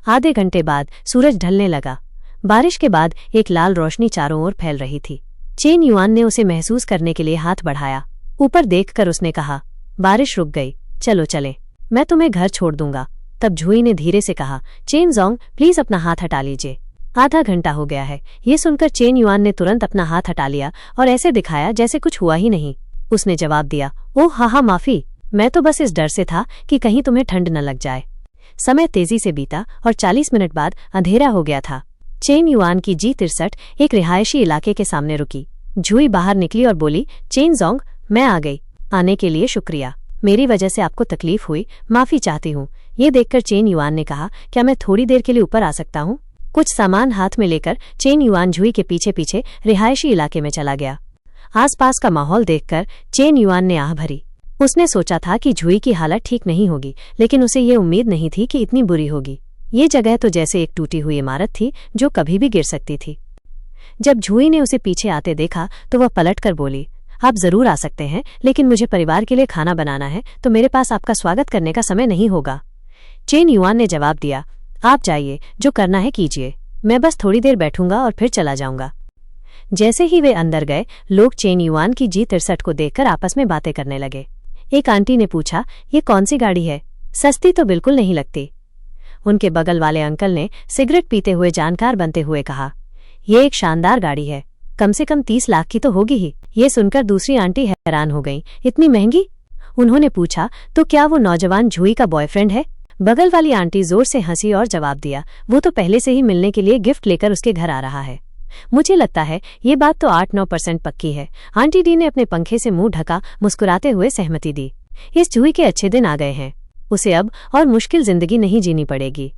आधे घंटे बाद सूरज ढलने लगा। बारिश के बाद एक लाल रोशनी चारों ओर फैल रही थी। चेन युआन ने उसे महसूस करने के लिए हाथ बढ़ाया। ऊपर देखकर उसने कहा, बारिश रुक गई, चलो चले, मैं तुम्हें घर छोड़ दूंगा। तब झुई ने धीरे से कहा, चेन जोंग प्लीज अपना हाथ हटा लीजिए, आधा घंटा हो गया है। ये सुनकर चेन युआन ने तुरंत अपना हाथ हटा लिया और ऐसे दिखाया जैसे कुछ हुआ ही नहीं। उसने जवाब दिया, ओह हाँ माफी, मैं तो बस इस डर से था कि कहीं तुम्हें ठंड न लग जाए। समय तेजी से बीता और 40 मिनट बाद अंधेरा हो गया था। चेन युआन की G63 एक रिहायशी इलाके के सामने रुकी। झुई बाहर निकली और बोली, चेन जोंग मैं आ गई, आने के लिए शुक्रिया, मेरी वजह से आपको तकलीफ हुई, माफी चाहती हूँ। ये देखकर चेन युआन ने कहा, क्या मैं थोड़ी देर के लिए ऊपर आ सकता हूँ? कुछ सामान हाथ में लेकर चेन युआन झुई के पीछे पीछे रिहायशी इलाके में चला गया। आसपास का माहौल देखकर चेन युआन ने आह भरी। उसने सोचा था कि झुई की हालत ठीक नहीं होगी, लेकिन उसे ये उम्मीद नहीं थी कि इतनी बुरी होगी। ये जगह तो जैसे एक टूटी हुई इमारत थी जो कभी भी गिर सकती थी। जब झुई ने उसे पीछे आते देखा तो वह पलटकर बोली, आप जरूर आ सकते हैं, लेकिन मुझे परिवार के लिए खाना बनाना है, तो मेरे पास आपका स्वागत करने का समय नहीं होगा। चेन युआन ने जवाब दिया, आप जाइए, जो करना है कीजिए, मैं बस थोड़ी देर बैठूंगा और फिर चला जाऊंगा। जैसे ही वे अंदर गए, लोग चेन युआन की G63 को देखकर आपस में बातें करने लगे। एक आंटी ने पूछा, ये कौन सी गाड़ी है? सस्ती तो बिल्कुल नहीं लगती। उनके बगल वाले अंकल ने सिगरेट पीते हुए जानकार बनते हुए कहा, ये एक शानदार गाड़ी है, कम से कम 30 लाख की तो होगी ही। ये सुनकर दूसरी आंटी हैरान हो गई, इतनी महंगी? उन्होंने पूछा, तो क्या वो नौजवान झुई का बॉयफ्रेंड है? बगल वाली आंटी जोर से हंसी और जवाब दिया, वो तो पहले से ही मिलने के लिए गिफ्ट लेकर उसके घर आ रहा है। मुझे लगता है ये बात तो 8-9% पक्की है। आंटी डी ने अपने पंखे से मुंह ढका मुस्कुराते हुए सहमति दी। इस झुई के अच्छे दिन आ गए हैं, उसे अब और मुश्किल जिंदगी नहीं जीनी पड़ेगी।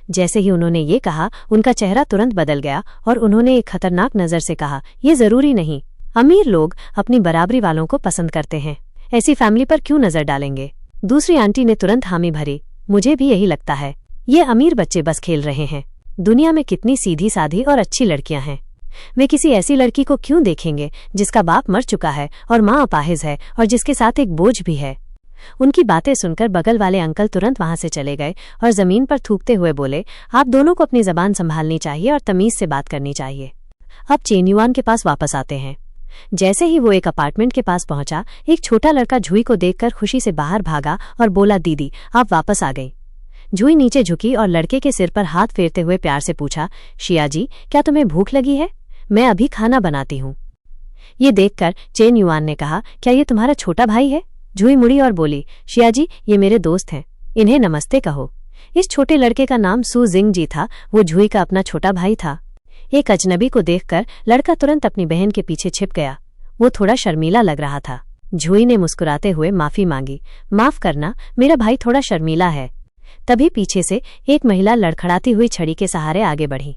जैसे ही उन्होंने ये कहा, उनका चेहरा तुरंत बदल गया और उन्होंने एक खतरनाक नजर से कहा, ये जरूरी नहीं, अमीर लोग अपनी बराबरी वालों को पसंद करते हैं, ऐसी फैमिली पर क्यों नजर डालेंगे? दूसरी आंटी ने तुरंत हामी भरी, मुझे भी यही लगता है, ये अमीर बच्चे बस खेल रहे हैं। दुनिया में कितनी सीधी साधी और अच्छी लड़कियां हैं, वे किसी ऐसी लड़की को क्यों देखेंगे जिसका बाप मर चुका है और माँ अपाहिज है और जिसके साथ एक बोझ भी है। उनकी बातें सुनकर बगल वाले अंकल तुरंत वहां से चले गए और जमीन पर थूकते हुए बोले, आप दोनों को अपनी जबान संभालनी चाहिए और तमीज से बात करनी चाहिए। अब चेन युआन के पास वापस आते हैं। जैसे ही वो एक अपार्टमेंट के पास पहुंचा, एक छोटा लड़का झुई को देखकर खुशी से बाहर भागा और बोला, दीदी आप वापस आ गई। झुई नीचे झुकी और लड़के के सिर पर हाथ फेरते हुए प्यार से पूछा, शिया जी क्या तुम्हें भूख लगी है? मैं अभी खाना बनाती हूँ। ये देखकर चेन युआन ने कहा, क्या ये तुम्हारा छोटा भाई है? झुई मुड़ी और बोली, शिया जी ये मेरे दोस्त हैं, इन्हें नमस्ते कहो। इस छोटे लड़के का नाम सू जिंग जी था, वो झुई का अपना छोटा भाई था। एक अजनबी को देखकर लड़का तुरंत अपनी बहन के पीछे छिप गया। वो थोड़ा शर्मीला लग रहा था। झुई ने मुस्कुराते हुए माफी मांगी, माफ करना, मेरा भाई थोड़ा शर्मीला है। तभी पीछे से एक महिला लड़खड़ाती हुई छड़ी के सहारे आगे बढ़ी।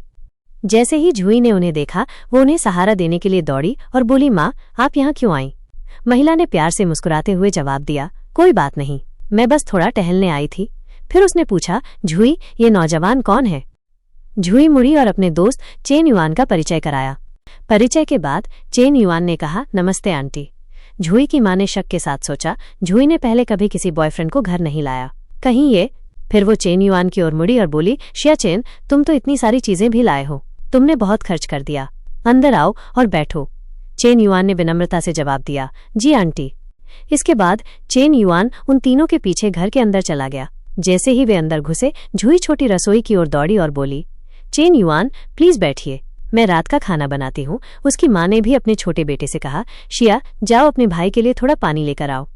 जैसे ही झुई ने उन्हें देखा, वो उन्हें सहारा देने के लिए दौड़ी और बोली, माँ आप यहाँ क्यों आई? महिला ने प्यार से मुस्कुराते हुए जवाब दिया, कोई बात नहीं, मैं बस थोड़ा टहलने आई थी। फिर उसने पूछा, झुई ये नौजवान कौन है? झुई मुड़ी और अपने दोस्त चेन युआन का परिचय कराया। परिचय के बाद चेन युआन ने कहा, नमस्ते आंटी। झुई की माँ ने शक के साथ सोचा, झुई ने पहले कभी किसी बॉयफ्रेंड को घर नहीं लाया, कहीं ये। फिर वो चेन युआन की ओर मुड़ी और बोली, शिया चेन तुम तो इतनी सारी चीजें भी लाए हो, तुमने बहुत खर्च कर दिया, अंदर आओ और बैठो। चेन युआन ने विनम्रता से जवाब दिया, जी आंटी। इसके बाद चेन युआन उन तीनों के पीछे घर के अंदर चला गया। जैसे ही वे अंदर घुसे, झुई छोटी रसोई की ओर दौड़ी और बोली, चेन युआन प्लीज बैठिए, मैं रात का खाना बनाती हूँ। उसकी माँ ने भी अपने छोटे बेटे से कहा, शिया जाओ अपने भाई के लिए थोड़ा पानी लेकर आओ।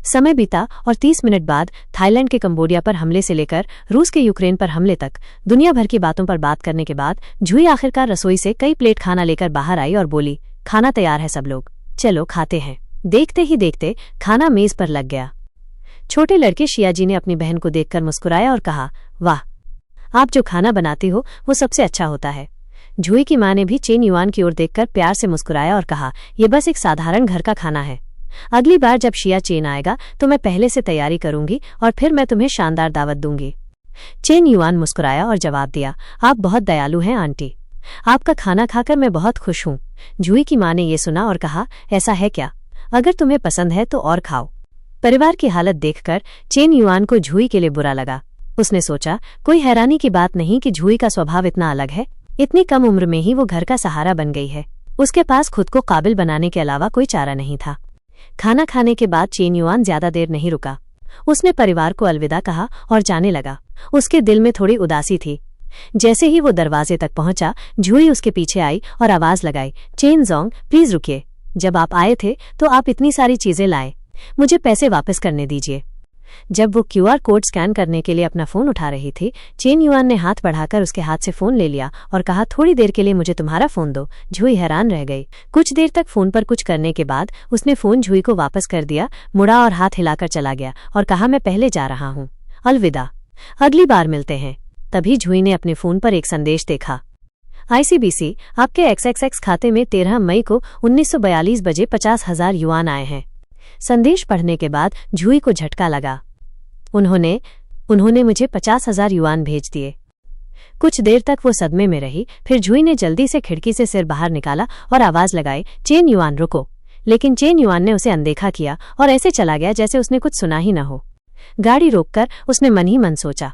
समय बीता और 30 मिनट बाद थाईलैंड के कंबोडिया पर हमले से लेकर रूस के यूक्रेन पर हमले तक दुनिया भर की बातों पर बात करने के बाद झुई आखिरकार रसोई से कई प्लेट खाना लेकर बाहर आई और बोली, खाना तैयार है सब लोग, चलो खाते हैं। देखते ही देखते खाना मेज पर लग गया। छोटे लड़के शिया जी ने अपनी बहन को देखकर मुस्कुराया और कहा, वाह आप जो खाना बनाती हो वो सबसे अच्छा होता है। झुई की माँ ने भी चेन युआन की ओर देखकर प्यार से मुस्कुराया और कहा, ये बस एक साधारण घर का खाना है, अगली बार जब शिया चेन आएगा तो मैं पहले से तैयारी करूंगी और फिर मैं तुम्हें शानदार दावत दूंगी। चेन युआन मुस्कुराया और जवाब दिया, आप बहुत दयालु हैं आंटी, आपका खाना खाकर मैं बहुत खुश हूँ। झुई की माँ ने ये सुना और कहा, ऐसा है क्या? अगर तुम्हें पसंद है तो और खाओ। परिवार की हालत देखकर चेन युआन को झुई के लिए बुरा लगा। उसने सोचा, कोई हैरानी की बात नहीं कि जुही का स्वभाव इतना अलग है। इतनी कम उम्र में ही वो घर का सहारा बन गई है। उसके पास खुद को काबिल बनाने के अलावा कोई चारा नहीं था। खाना खाने के बाद चेन युआन ज्यादा देर नहीं रुका। उसने परिवार को अलविदा कहा और जाने लगा। उसके दिल में थोड़ी उदासी थी। जैसे ही वो दरवाजे तक पहुंचा, जुही उसके पीछे आई और आवाज लगाई, चेन जोंग, प्लीज रुकिए। जब आप आए थे तो आप इतनी सारी चीजें लाए, मुझे पैसे वापस करने दीजिए। जब वो क्यूआर कोड स्कैन करने के लिए अपना फोन उठा रही थी, चेन युआन ने हाथ बढ़ाकर उसके हाथ से फोन ले लिया और कहा, थोड़ी देर के लिए मुझे तुम्हारा फोन दो। जुही हैरान रह गई। कुछ देर तक फोन पर कुछ करने के बाद उसने फोन जुही को वापस कर दिया, मुड़ा और हाथ हिलाकर चला गया और कहा, मैं पहले जा रहा हूँ, अलविदा, अगली बार मिलते हैं। तभी जुही ने अपने फोन पर एक संदेश देखा, आईसीबीसी, आपके XXX खाते में 13 मई को 1942 बजे 50,000 युआन आए हैं। संदेश पढ़ने के बाद जुही को झटका लगा। उन्होंने मुझे 50,000 युआन भेज दिए। कुछ देर तक वो सदमे में रही। फिर जुही ने जल्दी से खिड़की से सिर बाहर निकाला और आवाज लगाई, चेन युआन रुको। लेकिन चेन युआन ने उसे अनदेखा किया और ऐसे चला गया जैसे उसने कुछ सुना ही न हो। गाड़ी रोककर उसने मन ही मन सोचा,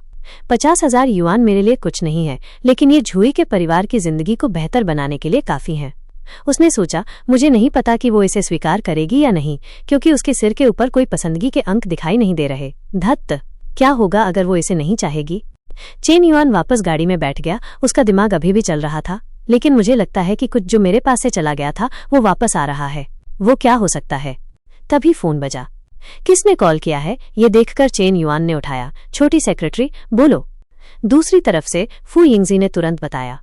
50,000 युआन मेरे लिए कुछ नहीं है, लेकिन ये जुही के परिवार की जिंदगी को बेहतर बनाने के लिए काफी है। उसने सोचा, मुझे नहीं पता कि वो इसे स्वीकार करेगी या नहीं, क्योंकि उसके सिर के ऊपर कोई पसंदगी के अंक दिखाई नहीं दे रहे। धत्त, क्या होगा अगर वो इसे नहीं चाहेगी? चेन युआन वापस गाड़ी में बैठ गया। उसका दिमाग अभी भी चल रहा था, लेकिन मुझे लगता है कि कुछ जो मेरे पास से चला गया था वो वापस आ रहा है। वो क्या हो सकता है? तभी फोन बजा। किसने कॉल किया है ये देखकर चेन युआन ने उठाया। छोटी सेक्रेटरी, बोलो। दूसरी तरफ से फू यिंगजी ने तुरंत बताया,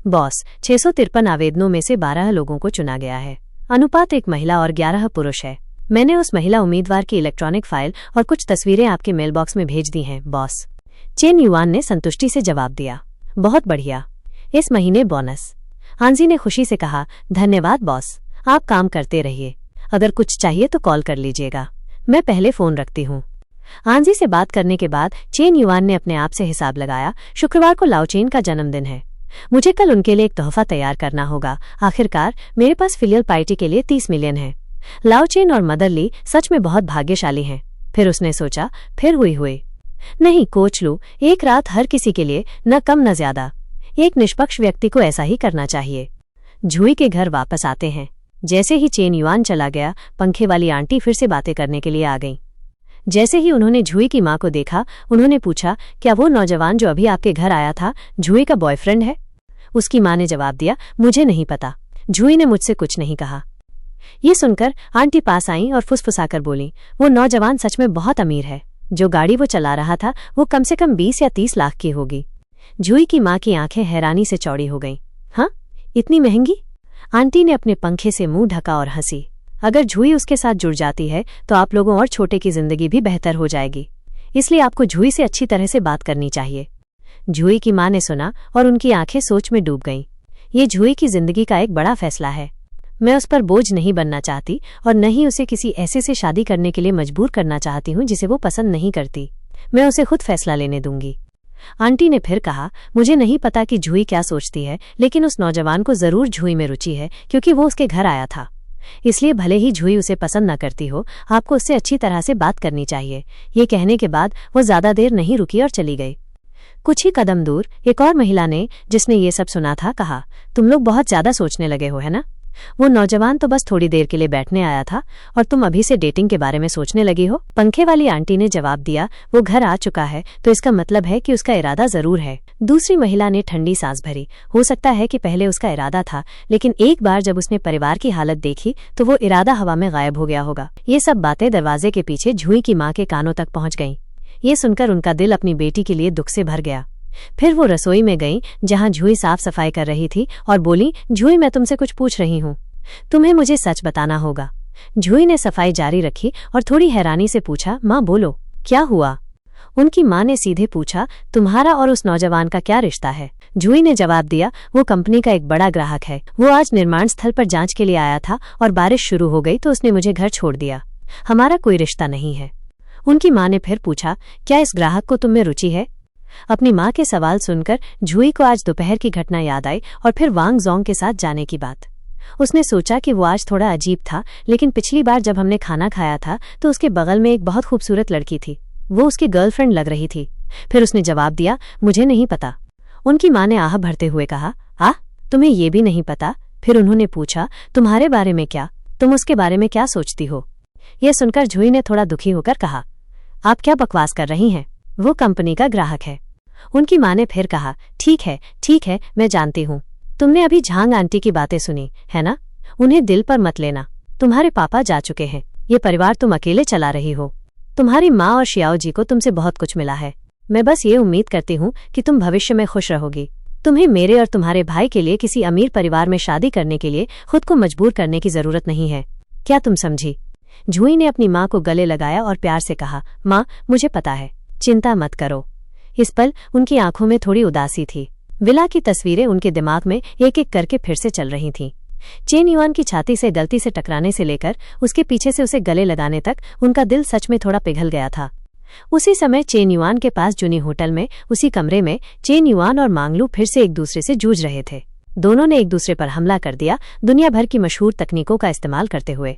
बॉस, 653 आवेदनों में से 12 लोगों को चुना गया है। अनुपात 1 महिला और 11 पुरुष है। मैंने उस महिला उम्मीदवार की इलेक्ट्रॉनिक फाइल और कुछ तस्वीरें आपके मेलबॉक्स में भेज दी हैं, बॉस। चेन युआन ने संतुष्टि से जवाब दिया, बहुत बढ़िया, इस महीने बोनस। आंजी ने खुशी से कहा, धन्यवाद बॉस, आप काम करते रहिए, अगर कुछ चाहिए तो कॉल कर लीजिएगा, मैं पहले फोन रखती हूँ। आंजी से बात करने के बाद चेन युआन ने अपने आप से हिसाब लगाया, शुक्रवार को लाओचेन का जन्मदिन है, मुझे कल उनके लिए एक तोहफा तैयार करना होगा। आखिरकार मेरे पास फिलियल पार्टी के लिए 30 मिलियन है। लाओचेन और मदर ली सच में बहुत भाग्यशाली हैं। फिर उसने सोचा, फिर हुई नहीं कोच लू, एक रात हर किसी के लिए, न कम न ज्यादा। एक निष्पक्ष व्यक्ति को ऐसा ही करना चाहिए। जुही के घर वापस आते हैं। जैसे ही चेन युआन चला गया, पंखे वाली आंटी फिर से बातें करने के लिए आ गईं। जैसे ही उन्होंने जुही की मां को देखा, उन्होंने पूछा, क्या वो नौजवान जो अभी आपके घर आया था जुही का बॉयफ्रेंड है? उसकी मां ने जवाब दिया, मुझे नहीं पता, जुही ने मुझसे कुछ नहीं कहा। ये सुनकर आंटी पास आईं और फुसफुसाकर बोली, वो नौजवान सच में बहुत अमीर है। जो गाड़ी वो चला रहा था वो कम से कम 20 या 30 लाख की होगी। जुही की मां की आंखें हैरानी से चौड़ी हो गईं। हाँ, इतनी महंगी? आंटी ने अपने पंखे से मुंह ढका और हंसी। अगर जुही उसके साथ जुड़ जाती है तो आप लोगों और छोटे की जिंदगी भी बेहतर हो जाएगी, इसलिए आपको जुही से अच्छी तरह से बात करनी चाहिए। जुही की मां ने सुना और उनकी आंखें सोच में डूब गईं। ये जुही की जिंदगी का एक बड़ा फैसला है। मैं उस पर बोझ नहीं बनना चाहती और न ही उसे किसी ऐसे से शादी करने के लिए मजबूर करना चाहती हूँ जिसे वो पसंद नहीं करती। मैं उसे खुद फैसला लेने दूंगी। आंटी ने फिर कहा, मुझे नहीं पता कि जुही क्या सोचती है, लेकिन उस नौजवान को जरूर जुही में रुचि है, क्योंकि वो उसके घर आया था। इसलिए भले ही जुही उसे पसंद न करती हो, आपको उससे अच्छी तरह से बात करनी चाहिए। ये कहने के बाद वो ज्यादा देर नहीं रुकी और चली गई। कुछ ही कदम दूर एक और महिला ने, जिसने ये सब सुना था, कहा, तुम लोग बहुत ज्यादा सोचने लगे हो, है ना? वो नौजवान तो बस थोड़ी देर के लिए बैठने आया था और तुम अभी से डेटिंग के बारे में सोचने लगी हो। पंखे वाली आंटी ने जवाब दिया, वो घर आ चुका है तो इसका मतलब है कि उसका इरादा जरूर है। दूसरी महिला ने ठंडी सांस भरी। हो सकता है कि पहले उसका इरादा था, लेकिन एक बार जब उसने परिवार की हालत देखी तो वो इरादा हवा में गायब हो गया होगा। ये सब बातें दरवाजे के पीछे जुही की मां के कानों तक पहुंच गईं। ये सुनकर उनका दिल अपनी बेटी के लिए दुख से भर गया। फिर वो रसोई में गईं, जहां जुही साफ सफाई कर रही थी, और बोली, जुही, मैं तुमसे कुछ पूछ रही हूँ, तुम्हें मुझे सच बताना होगा। जुही ने सफाई जारी रखी और थोड़ी हैरानी से पूछा, माँ बोलो, क्या हुआ? उनकी माँ ने सीधे पूछा, तुम्हारा और उस नौजवान का क्या रिश्ता है? जुही ने जवाब दिया, वो कंपनी का एक बड़ा ग्राहक है। वो आज निर्माण स्थल पर जांच के लिए आया था और बारिश शुरू हो गई तो उसने मुझे घर छोड़ दिया। हमारा कोई रिश्ता नहीं है। उनकी माँ ने फिर पूछा, क्या इस ग्राहक को तुम में रुचि है? अपनी माँ के सवाल सुनकर जुही को आज दोपहर की घटना याद आई और फिर वांग जोंग के साथ जाने की बात। उसने सोचा कि वो आज थोड़ा अजीब था, लेकिन पिछली बार जब हमने खाना खाया था तो उसके बगल में एक बहुत खूबसूरत लड़की थी। वो उसकी गर्लफ्रेंड लग रही थी। फिर उसने जवाब दिया, मुझे नहीं पता। उनकी माँ ने आह भरते हुए कहा, तुम्हें ये भी नहीं पता? फिर उन्होंने पूछा, तुम्हारे बारे में क्या? तुम उसके बारे में क्या सोचती हो? यह सुनकर जूही ने थोड़ा दुखी होकर कहा, आप क्या बकवास कर रही हैं? वो कंपनी का ग्राहक है। उनकी माँ ने फिर कहा, ठीक है, मैं जानती हूँ। तुमने अभी झांग आंटी की बातें सुनी है ना? उन्हें दिल पर मत लेना। तुम्हारे पापा जा चुके हैं। ये परिवार तुम अकेले चला रही हो। तुम्हारी माँ और शियाओ जी को तुमसे बहुत कुछ मिला है। मैं बस ये उम्मीद करती हूँ कि तुम भविष्य में खुश रहोगी। तुम्हें मेरे और तुम्हारे भाई के लिए किसी अमीर परिवार में शादी करने के लिए खुद को मजबूर करने की जरूरत नहीं है। क्या तुम समझी? जूही ने अपनी माँ को गले लगाया और प्यार से कहा, माँ, मुझे पता है, चिंता मत करो। इस पल उनकी आंखों में थोड़ी उदासी थी। विला की तस्वीरें उनके दिमाग में एक एक करके फिर से चल रही थीं। चेन युआन की छाती से गलती से टकराने से लेकर उसके पीछे से उसे गले लगाने तक उनका दिल सच में थोड़ा पिघल गया था। उसी समय चेन युआन के पास जुनी होटल में उसी कमरे में चेन युआन और मांगलू फिर से एक दूसरे से जूझ रहे थे। दोनों ने एक दूसरे पर हमला कर दिया, दुनिया भर की मशहूर तकनीकों का इस्तेमाल करते हुए।